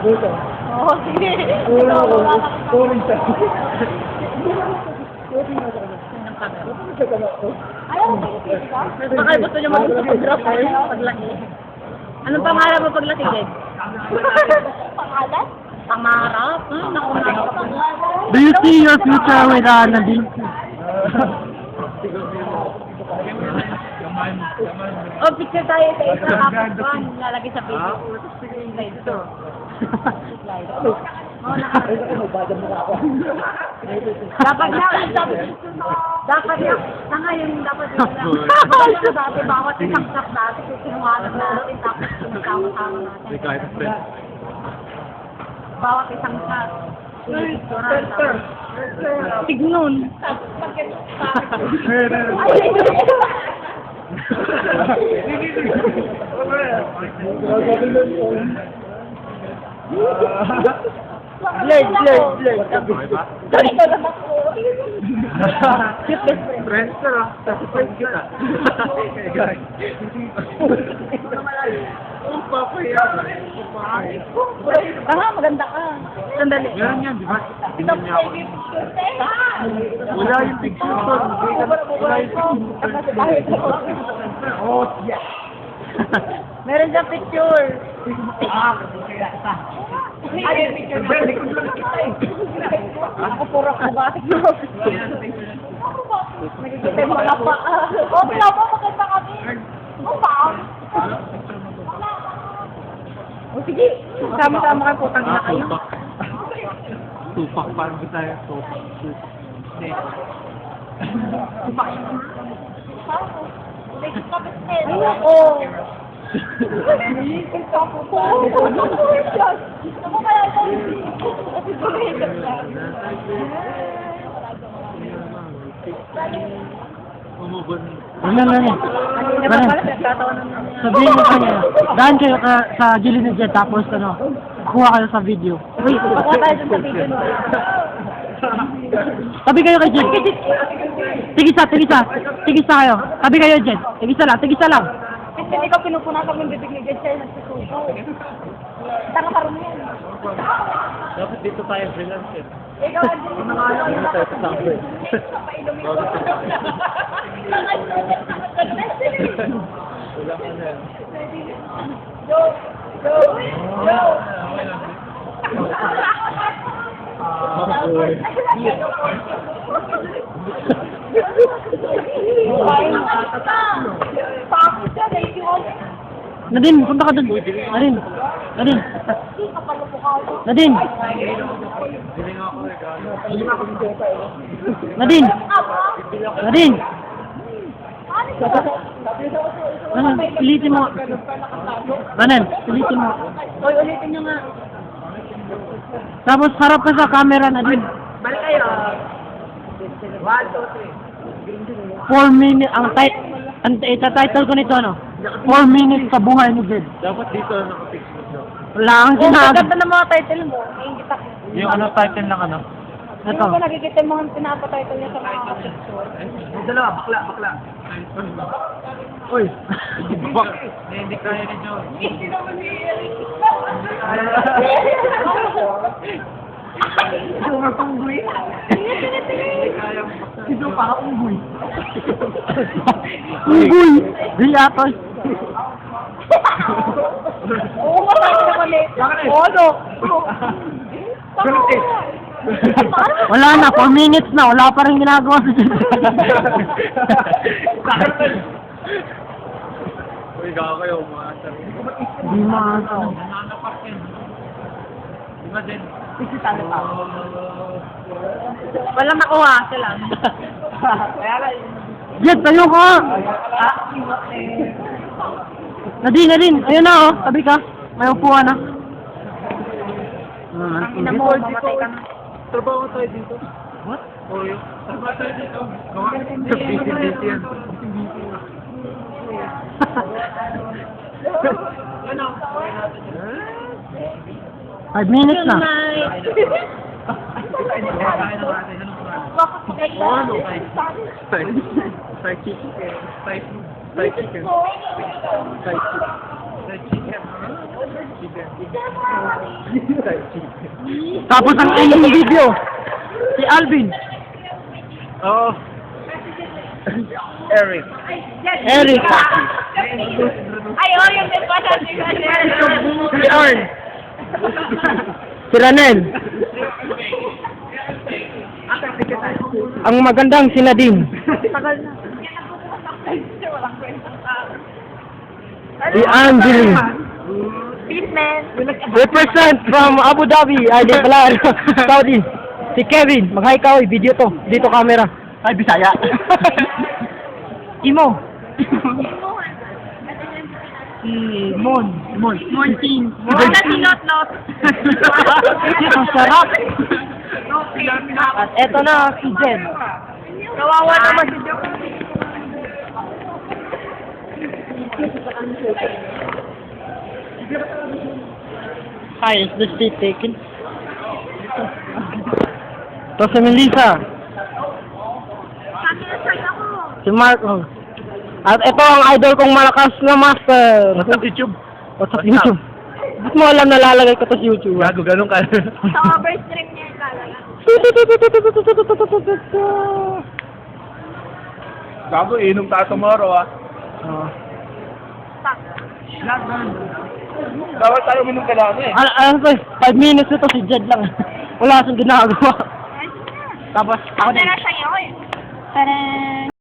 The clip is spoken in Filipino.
Dito. Oo, sige. Puro ako. Puro isa. Ayaw mo ba? Baka gusto niyo mag-photographer paglaki. Anong pangarap mo paglaki, Jed? Pangalan? Pangarap? Naku, Do you see your future with Nadine? Oh, picture tayo sa isang kapitbahay. Lalagay sa Facebook. Slide ito. Slide. Oh, dapat na ngayon dapat dati bawat isang stop dati kinuhanan natin tapos sinasama-sama natin. Bawat isang stop. Tignon. Blurred. Sorry ko naman po. Cute best friend. Friends ka na. Satisfied kita. Ang papaya. Tanga, maganda ka. Sandali. Yan, di ba? Tingnan niya ako. Wala yung picture ko. Wala yung picture. Oh, yeah. Meron siyang picture. Ay, picture. Ako puro kubatik mo. Nakikita yung mga pa. Oh, wala mo, maganda kami. Oh, wow. Oh, sige. Sama-sama kayo, putang ina kayo. Tupak. Paano ba tayo? Tupak. Oo. Sabihin mo kanya, daan kayo sa gilid ni Jed, tapos kuha kayo sa video. Wait, kuha tayo dun sa video. Tabi kayo kay Jed. Tigisa kayo. Tabi kayo, Jed. Tigisa lang. Kasi ikaw pinupunasan mo yung bibig ni Jed siya nagsusuko. Tanga parang yan. Dapat dito tayo freelancer. Ikaw ang Jed. Dito tayo sa summer. Wala ka na. Go! Nadine, punta ka dun. Nadine. Pilitin mo. Pilitin mo. Oy, ulitin nyo nga. Tapos harap ka sa camera, Nadine. Balik kayo. 1, 2, 3. 4 minutes, ang title ko nito, 4 minutes sa buhay ni Jed. Dapat dito nakapix mo siya. Wala kang Oh, sinabi. maganda ng mga title mo. Ingit ako. Yung title lang Hindi Ito. ko nakikita yung mga pinapatitle niya sa mga picture. Dalawa, bakla. Uy! Hindi kaya ni John. Hindi naman ni Eric. Sumar panggoy. Ito pa unggoy. Unggoy! Di atos. Oo nga, bakit naman eh. Oo, no. Wala na, 4 minutes na. Wala pa rin ginagawa sa Jed. Uy, gawa kayo, umaasar. Di maasa. Nananapak yan. Di ba din? Walang nakuha sila. Jed, tayo ka! Nadine. Ayun na, oh. Tabi ka. May upuan na. Ang ina mo, mamatay ka na. Trabaho tayo dito. What? Oh, yun. Trabaho tayo dito. Busy yan. Ano? 5 minutes na. Fried chicken. Tapos ang inyong video, si Alvin. Oo. Eric. Eric. Ay, oh, yung nagpasa si Si Arn. Si Ranel. Ang magandang si Nadine. Tagal na. Si Angeline. Fitness. Represent from Abu Dhabi. Ay, di pala. Saudi. Si Kevin. Mag-hi ka, oy. Video to. Dito camera. Ay, Bisaya. Imo. Si Mon. Montin. Wala si Not. Ang sarap. At eto na si Jen. Kawawa naman si Joe. Hi, is the seat taken? To si Melissa. Si Marco. At ito ang idol kong malakas na master. Sa YouTube. O sa YouTube. Ba't mo alam nalalagay ko to sa YouTube? Gago, ganun ka. Sa overstream niya yung kalaga. Gago, inom tayo tomorrow ah. Oh. Bawal tayo minum kailangan eh. Ano to, 5 minutes ito si Jed lang. Wala siyang ginagawa. Tapos, ako din. Tara sa'yo eh. Tara.